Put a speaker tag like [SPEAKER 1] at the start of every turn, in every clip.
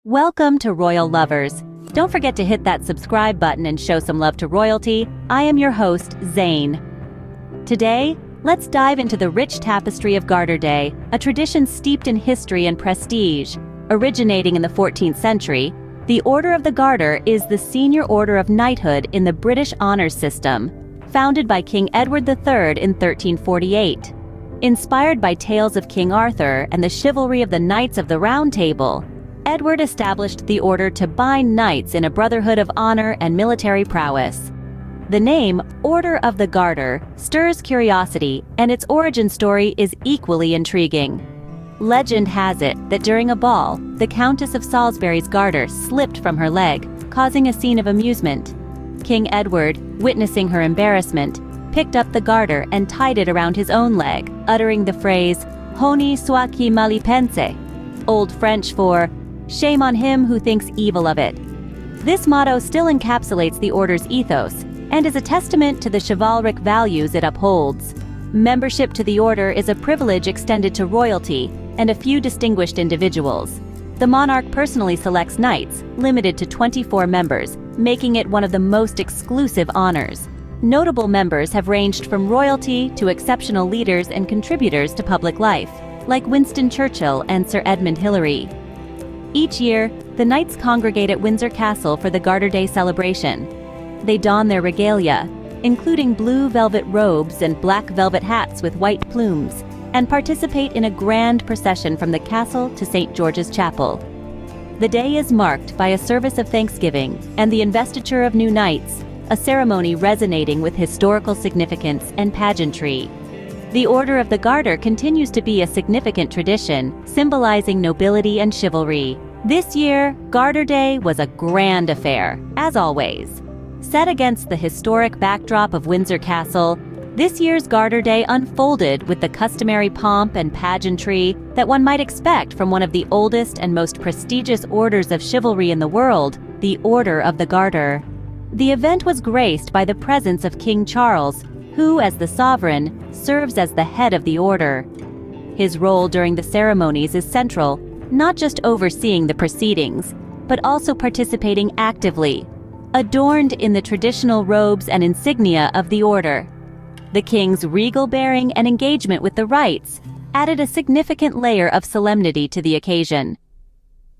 [SPEAKER 1] Welcome to Royal Lovers. Don't forget to hit that subscribe button and show some love to royalty. I am your host, Zane. Today, let's dive into the rich tapestry of Garter Day, a tradition steeped in history and prestige. Originating in the 14th century, the Order of the Garter is the senior order of knighthood in the British honours system, founded by King Edward III in 1348. Inspired by tales of King Arthur and the chivalry of the Knights of the Round Table, Edward established the order to bind knights in a brotherhood of honor and military prowess. The name, Order of the Garter, stirs curiosity, and its origin story is equally intriguing. Legend has it that during a ball, the Countess of Salisbury's garter slipped from her leg, causing a scene of amusement. King Edward, witnessing her embarrassment, picked up the garter and tied it around his own leg, uttering the phrase, "Honi soit qui mal y pense," Old French for, "Shame on him who thinks evil of it." This motto still encapsulates the order's ethos and is a testament to the chivalric values it upholds. Membership to the order is a privilege extended to royalty and a few distinguished individuals. The monarch personally selects knights, limited to 24 members, making it one of the most exclusive honors. Notable members have ranged from royalty to exceptional leaders and contributors to public life, like Winston Churchill and Sir Edmund Hillary. Each year, the knights congregate at Windsor Castle for the Garter Day celebration. They don their regalia, including blue velvet robes and black velvet hats with white plumes, and participate in a grand procession from the castle to St. George's Chapel. The day is marked by a service of thanksgiving and the investiture of new knights, a ceremony resonating with historical significance and pageantry. The Order of the Garter continues to be a significant tradition, symbolizing nobility and chivalry. This year, Garter Day was a grand affair, as always. Set against the historic backdrop of Windsor Castle, this year's Garter Day unfolded with the customary pomp and pageantry that one might expect from one of the oldest and most prestigious orders of chivalry in the world, the Order of the Garter. The event was graced by the presence of King Charles, who, as the sovereign, serves as the head of the order. His role during the ceremonies is central, not just overseeing the proceedings, but also participating actively, adorned in the traditional robes and insignia of the order. The king's regal bearing and engagement with the rites added a significant layer of solemnity to the occasion.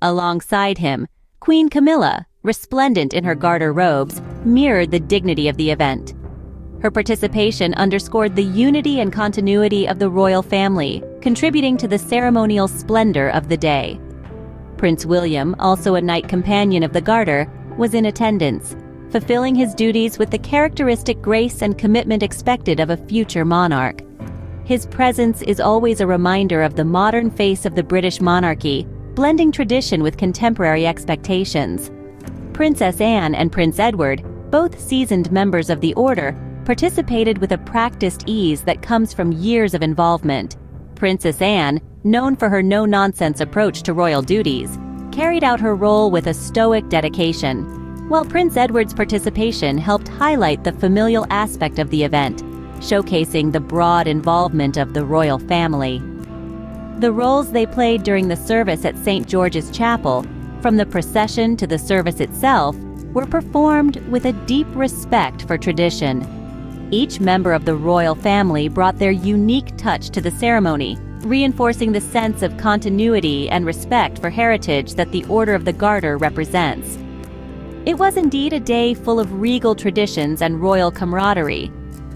[SPEAKER 1] Alongside him, Queen Camilla, resplendent in her garter robes, mirrored the dignity of the event. Her participation underscored the unity and continuity of the royal family, contributing to the ceremonial splendor of the day. Prince William, also a knight companion of the Garter, was in attendance, fulfilling his duties with the characteristic grace and commitment expected of a future monarch. His presence is always a reminder of the modern face of the British monarchy, blending tradition with contemporary expectations. Princess Anne and Prince Edward, both seasoned members of the order, participated with a practiced ease that comes from years of involvement. Princess Anne, known for her no-nonsense approach to royal duties, carried out her role with a stoic dedication, while Prince Edward's participation helped highlight the familial aspect of the event, showcasing the broad involvement of the royal family. The roles they played during the service at St. George's Chapel, from the procession to the service itself, were performed with a deep respect for tradition. Each member of the royal family brought their unique touch to the ceremony, reinforcing the sense of continuity and respect for heritage that the Order of the Garter represents. It was indeed a day full of regal traditions and royal camaraderie.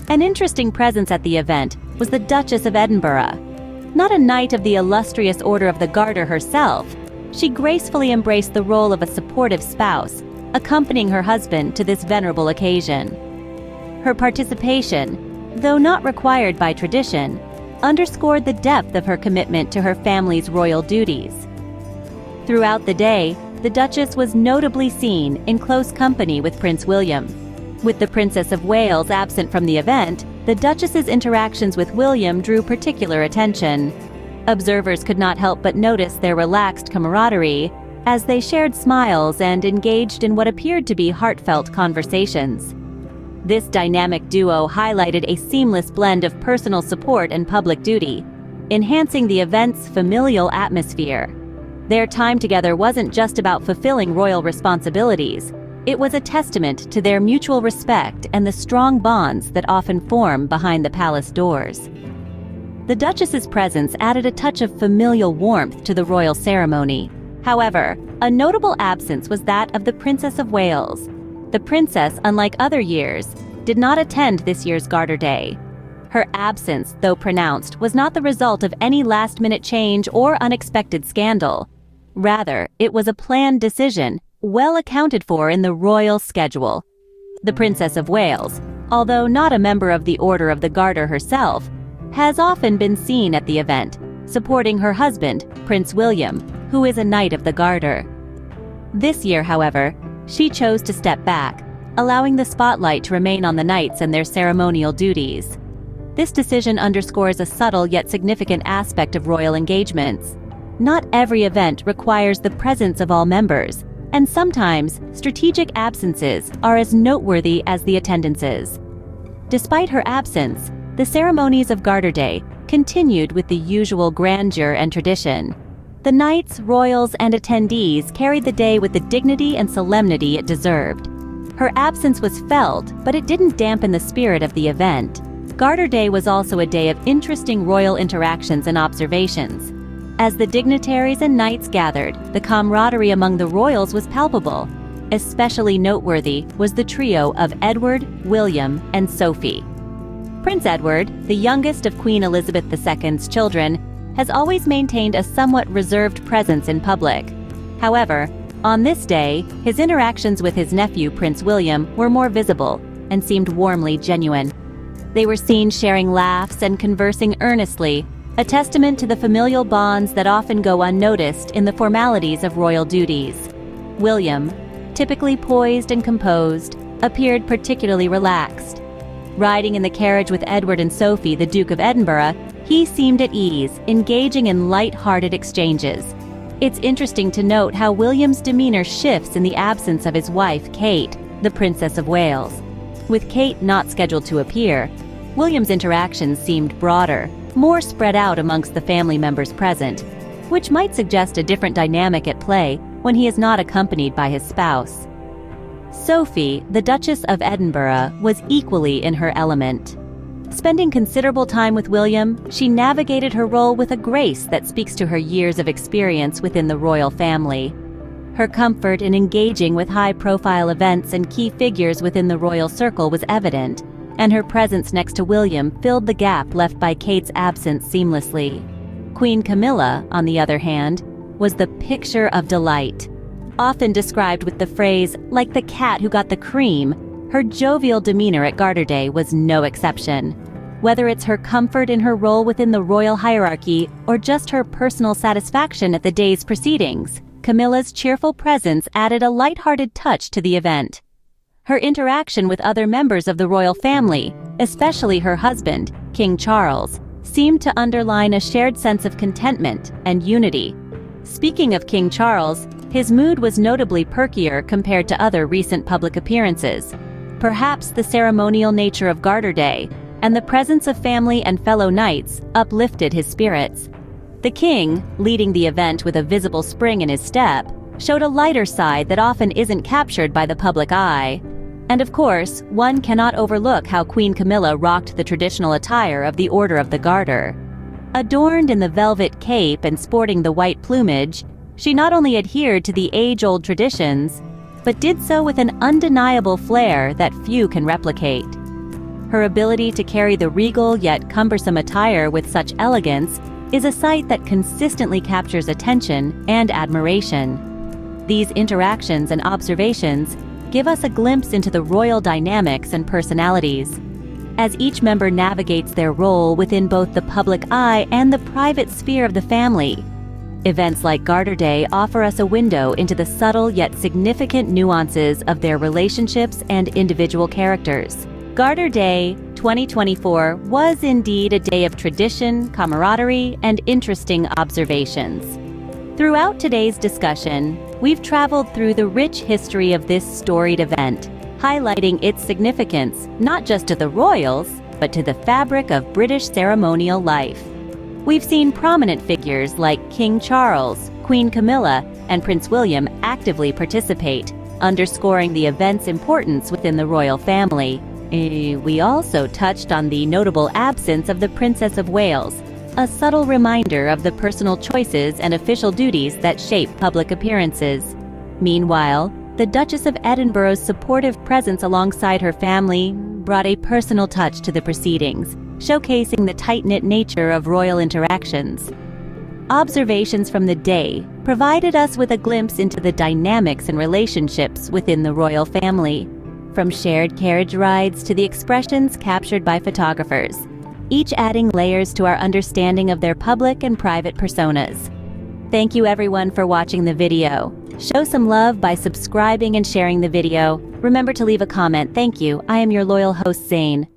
[SPEAKER 1] An interesting presence at the event was the Duchess of Edinburgh. Not a knight of the illustrious Order of the Garter herself, she gracefully embraced the role of a supportive spouse, accompanying her husband to this venerable occasion. Her participation, though not required by tradition, underscored the depth of her commitment to her family's royal duties. Throughout the day, the Duchess was notably seen in close company with Prince William. With the Princess of Wales absent from the event, the Duchess's interactions with William drew particular attention. Observers could not help but notice their relaxed camaraderie as they shared smiles and engaged in what appeared to be heartfelt conversations. This dynamic duo highlighted a seamless blend of personal support and public duty, enhancing the event's familial atmosphere. Their time together wasn't just about fulfilling royal responsibilities. It was a testament to their mutual respect and the strong bonds that often form behind the palace doors. The Duchess's presence added a touch of familial warmth to the royal ceremony. However, a notable absence was that of the Princess of Wales. The princess, unlike other years, did not attend this year's Garter Day. Her absence, though pronounced, was not the result of any last-minute change or unexpected scandal. Rather, it was a planned decision, well accounted for in the royal schedule. The Princess of Wales, although not a member of the Order of the Garter herself, has often been seen at the event, supporting her husband, Prince William, who is a Knight of the Garter. This year, however, she chose to step back, allowing the spotlight to remain on the knights and their ceremonial duties. This decision underscores a subtle yet significant aspect of royal engagements. Not every event requires the presence of all members, and sometimes strategic absences are as noteworthy as the attendances. Despite her absence, the ceremonies of Garter Day continued with the usual grandeur and tradition. The knights, royals, and attendees carried the day with the dignity and solemnity it deserved. Her absence was felt, but it didn't dampen the spirit of the event. Garter Day was also a day of interesting royal interactions and observations. As the dignitaries and knights gathered, the camaraderie among the royals was palpable. Especially noteworthy was the trio of Edward, William, and Sophie. Prince Edward, the youngest of Queen Elizabeth II's children, has always maintained a somewhat reserved presence in public. However, on this day, his interactions with his nephew Prince William were more visible and seemed warmly genuine. They were seen sharing laughs and conversing earnestly, a testament to the familial bonds that often go unnoticed in the formalities of royal duties. William, typically poised and composed, appeared particularly relaxed. Riding in the carriage with Edward and Sophie, the Duke of Edinburgh, he seemed at ease, engaging in light-hearted exchanges. It's interesting to note how William's demeanor shifts in the absence of his wife, Kate, the Princess of Wales. With Kate not scheduled to appear, William's interactions seemed broader, more spread out amongst the family members present, which might suggest a different dynamic at play when he is not accompanied by his spouse. Sophie, the Duchess of Edinburgh, was equally in her element. Spending considerable time with William, she navigated her role with a grace that speaks to her years of experience within the royal family. Her comfort in engaging with high-profile events and key figures within the royal circle was evident, and her presence next to William filled the gap left by Kate's absence seamlessly. Queen Camilla, on the other hand, was the picture of delight. Often described with the phrase, "like the cat who got the cream," her jovial demeanor at Garter Day was no exception. Whether it's her comfort in her role within the royal hierarchy or just her personal satisfaction at the day's proceedings, Camilla's cheerful presence added a lighthearted touch to the event. Her interaction with other members of the royal family, especially her husband, King Charles, seemed to underline a shared sense of contentment and unity. Speaking of King Charles, his mood was notably perkier compared to other recent public appearances. Perhaps the ceremonial nature of Garter Day and the presence of family and fellow knights uplifted his spirits. The king, leading the event with a visible spring in his step, showed a lighter side that often isn't captured by the public eye. And of course, one cannot overlook how Queen Camilla rocked the traditional attire of the Order of the Garter. Adorned in the velvet cape and sporting the white plumage, she not only adhered to the age-old traditions, but did so with an undeniable flair that few can replicate. Her ability to carry the regal yet cumbersome attire with such elegance is a sight that consistently captures attention and admiration. These interactions and observations give us a glimpse into the royal dynamics and personalities. As each member navigates their role within both the public eye and the private sphere of the family, events like Garter Day offer us a window into the subtle yet significant nuances of their relationships and individual characters. Garter Day 2024 was indeed a day of tradition, camaraderie, and interesting observations. Throughout today's discussion, we've traveled through the rich history of this storied event, highlighting its significance not just to the royals, but to the fabric of British ceremonial life. We've seen prominent figures like King Charles, Queen Camilla and Prince William actively participate, underscoring the event's importance within the royal family. We also touched on the notable absence of the Princess of Wales, a subtle reminder of the personal choices and official duties that shape public appearances. Meanwhile, the Duchess of Edinburgh's supportive presence alongside her family brought a personal touch to the proceedings, showcasing the tight-knit nature of royal interactions. Observations from the day provided us with a glimpse into the dynamics and relationships within the royal family, from shared carriage rides to the expressions captured by photographers, each adding layers to our understanding of their public and private personas. Thank you everyone for watching the video. Show some love by subscribing and sharing the video. Remember to leave a comment. Thank you. I am your loyal host, Zane.